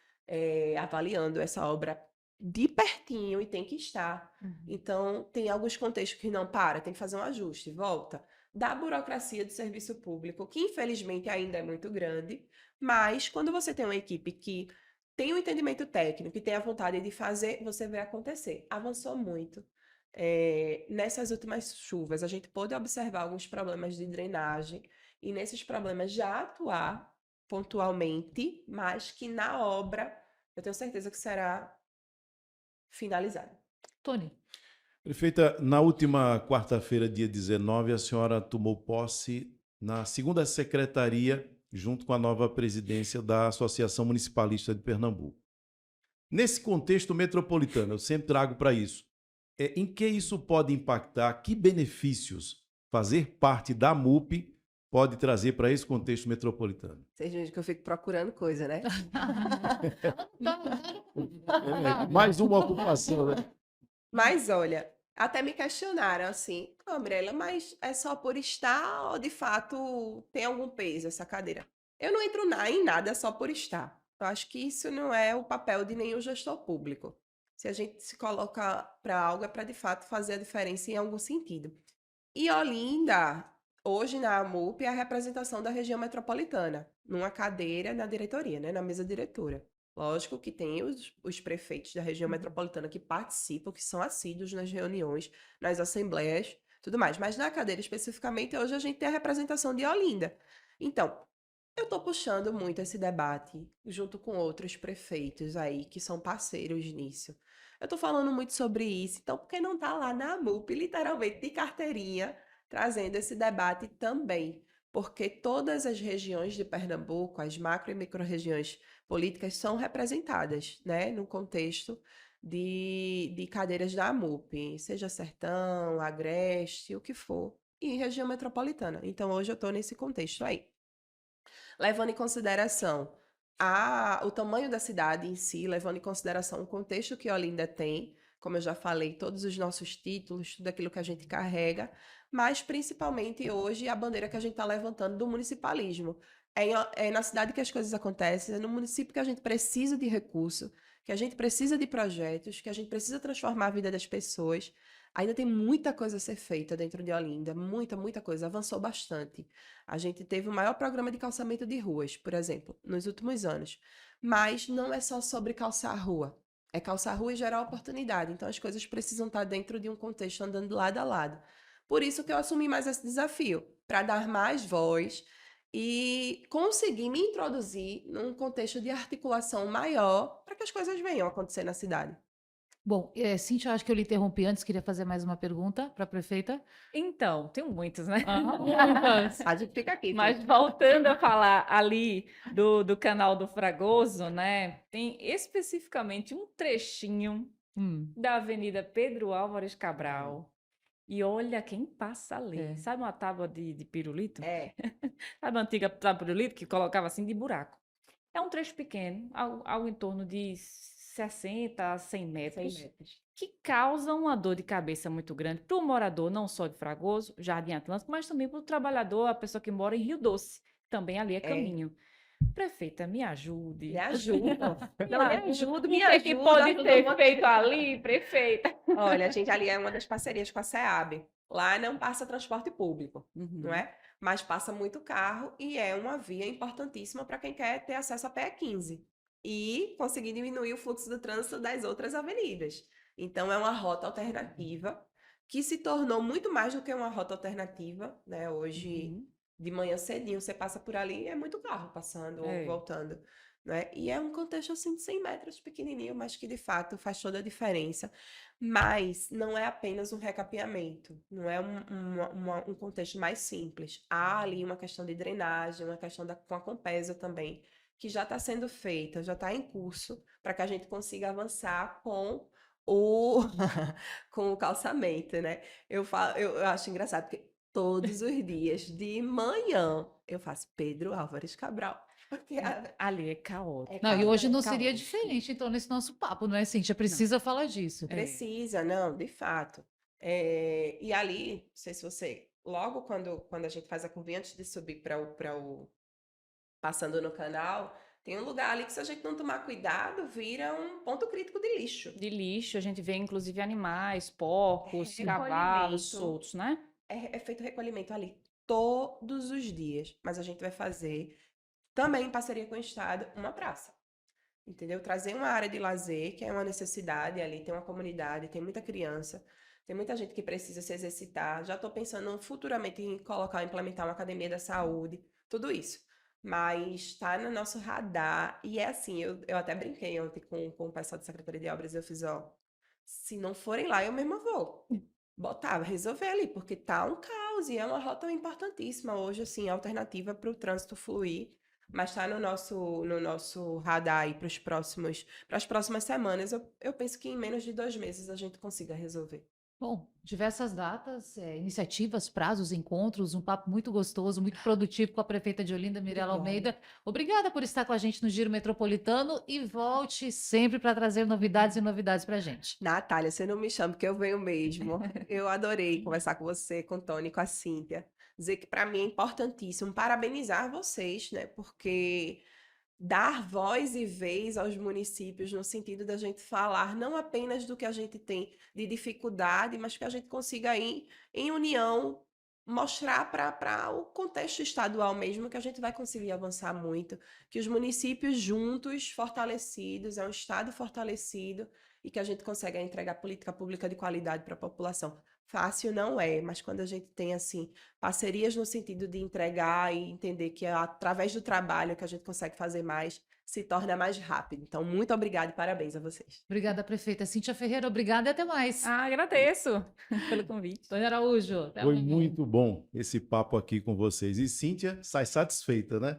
avaliando essa obra de pertinho e tem que estar. Então, tem alguns contextos que não tem que fazer um ajuste, volta. Da burocracia do serviço público, que infelizmente ainda é muito grande, mas quando você tem uma equipe que tem um entendimento técnico e tem a vontade de fazer, você vê acontecer. Avançou muito. Nessas últimas chuvas, a gente pôde observar alguns problemas de drenagem, e nesses problemas já atuar, pontualmente, mas que na obra eu tenho certeza que será finalizada. Tony, Prefeita, na última quarta-feira, dia 19, a senhora tomou posse na segunda secretaria, junto com a nova presidência da Associação Municipalista de Pernambuco. Nesse contexto metropolitano, eu sempre trago para isso. Em que isso pode impactar? Que benefícios fazer parte da MUP pode trazer para esse contexto metropolitano? Vocês veem que eu fico procurando coisa, né? Mais uma ocupação, né? Mas olha, até me questionaram assim, Mirella, mas é só por estar ou de fato tem algum peso essa cadeira? Eu não entro em nada só por estar. Eu acho que isso não é o papel de nenhum gestor público. Se a gente se coloca para algo, é para de fato fazer a diferença em algum sentido. E Olinda, hoje na AMUP, é a representação da região metropolitana, numa cadeira na diretoria, né, na mesa diretora. Lógico que tem os prefeitos da região metropolitana que participam, que são assíduos nas reuniões, nas assembleias, tudo mais. Mas na cadeira especificamente, hoje a gente tem a representação de Olinda. Então, eu estou puxando muito esse debate, junto com outros prefeitos aí, que são parceiros nisso. Eu estou falando muito sobre isso, então por que não tá lá na AMUP, literalmente de carteirinha, trazendo esse debate também? Porque todas as regiões de Pernambuco, as macro e micro-regiões políticas são representadas, né, no contexto de cadeiras da AMUP, seja Sertão, Agreste, o que for, e região metropolitana. Então hoje eu estou nesse contexto aí. Levando em consideração o tamanho da cidade em si, levando em consideração o contexto que Olinda tem, como eu já falei, todos os nossos títulos, tudo aquilo que a gente carrega, mas principalmente hoje a bandeira que a gente está levantando do municipalismo. É na cidade que as coisas acontecem, é no município que a gente precisa de recurso, que a gente precisa de projetos, que a gente precisa transformar a vida das pessoas. Ainda tem muita coisa a ser feita dentro de Olinda, muita coisa, avançou bastante. A gente teve o maior programa de calçamento de ruas, por exemplo, nos últimos anos. Mas não é só sobre calçar a rua. É calçar a rua e gerar oportunidade. Então as coisas precisam estar dentro de um contexto andando lado a lado. Por isso que eu assumi mais esse desafio, para dar mais voz e conseguir me introduzir num contexto de articulação maior para que as coisas venham a acontecer na cidade. bom, Cíntia, acho que eu lhe interrompi antes, queria fazer mais uma pergunta para a prefeita. Então, tenho muitos, né? A gente fica aqui. Mas voltando a falar ali do canal do Fragoso, né? Tem especificamente um trechinho da Avenida Pedro Álvares Cabral. E olha quem passa ali. É. Sabe uma tábua de pirulito? É. Sabe a antiga tábua de pirulito que colocava assim de buraco? É um trecho pequeno, algo em torno de 60 a 100 metros. 100 metros. Que causa uma dor de cabeça muito grande para o morador, não só de Fragoso, Jardim Atlântico, mas também para o trabalhador, a pessoa que mora em Rio Doce. Também ali é caminho. Prefeita, me ajude. Me ajuda. Não, me ajuda, O me que é que ajuda. pode ajuda ser você. feito ali, prefeita? Olha, a gente ali é uma das parcerias com a SEAB. Lá não passa transporte público, não é? Mas passa muito carro e é uma via importantíssima para quem quer ter acesso à PE 15 e conseguir diminuir o fluxo do trânsito das outras avenidas. Então, é uma rota alternativa que se tornou muito mais do que uma rota alternativa, né? Hoje, de manhã cedinho, você passa por ali e é muito carro passando ou voltando, né? E é um contexto assim de 100 metros pequenininho, mas que de fato faz toda a diferença. Mas não é apenas um recapeamento, não é um contexto mais simples. Há ali uma questão de drenagem, uma questão com a Compesa também, que já está sendo feita, já está em curso, para que a gente consiga avançar com com o calçamento, né? Eu acho engraçado, porque todos os dias de manhã eu faço Pedro Álvares Cabral. Porque Ali é caótico. Não, e hoje caótico. não seria diferente, então, nesse nosso papo, não é, Cíntia? Precisa falar disso. Precisa, não, de fato. E ali, não sei se você, logo quando a gente faz a curvinha, antes de subir para passando no canal, tem um lugar ali que, se a gente não tomar cuidado, vira um ponto crítico de lixo. De lixo, a gente vê inclusive animais, porcos, cavalos soltos, né? É feito recolhimento ali todos os dias, mas a gente vai fazer, também em parceria com o Estado, uma praça. Entendeu? Trazer uma área de lazer, que é uma necessidade ali, tem uma comunidade, tem muita criança, tem muita gente que precisa se exercitar. Já estou pensando futuramente em implementar uma academia da saúde, tudo isso. mas está no nosso radar. E é assim, eu até brinquei ontem com o pessoal da Secretaria de Obras, eu fiz, ó, se não forem lá, eu mesma vou botar, resolver ali, porque tá um caos e é uma rota importantíssima hoje, assim, alternativa para o trânsito fluir. Mas está no nosso radar aí para as próximas semanas. Eu penso que em menos de 2 meses a gente consiga resolver. Bom, diversas datas, iniciativas, prazos, encontros, um papo muito gostoso, muito produtivo com a prefeita de Olinda, Mirella Obrigada. Almeida. Obrigada por estar com a gente no Giro Metropolitano e volte sempre para trazer novidades e novidades para a gente. Natália, você não me chama, porque eu venho mesmo. Eu adorei conversar com você, com o Tony, com a Cíntia. Dizer que para mim é importantíssimo parabenizar vocês, né? Porque dar voz e vez aos municípios no sentido da gente falar não apenas do que a gente tem de dificuldade, mas que a gente consiga aí, em união, mostrar para o contexto estadual mesmo que a gente vai conseguir avançar muito, que os municípios juntos, fortalecidos, é um estado fortalecido e que a gente consegue entregar política pública de qualidade para a população. Fácil não é, mas quando a gente tem assim parcerias no sentido de entregar e entender que é através do trabalho que a gente consegue fazer mais, se torna mais rápido. Então, muito obrigada e parabéns a vocês. Obrigada, prefeita Cíntia Ferreira. Obrigada e até mais. Agradeço pelo convite. Tony Araújo, até Foi amanhã. muito bom esse papo aqui com vocês. E Cíntia sai satisfeita, né?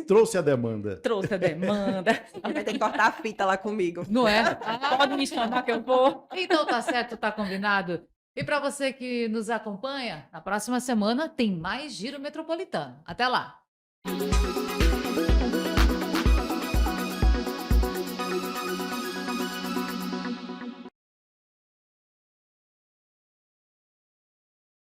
Trouxe a demanda. Trouxe a demanda. Vai ter que cortar a fita lá comigo. Não é? Pode me chamar que eu vou. Então tá certo, tá combinado. E para você que nos acompanha, na próxima semana tem mais Giro Metropolitano. Até lá!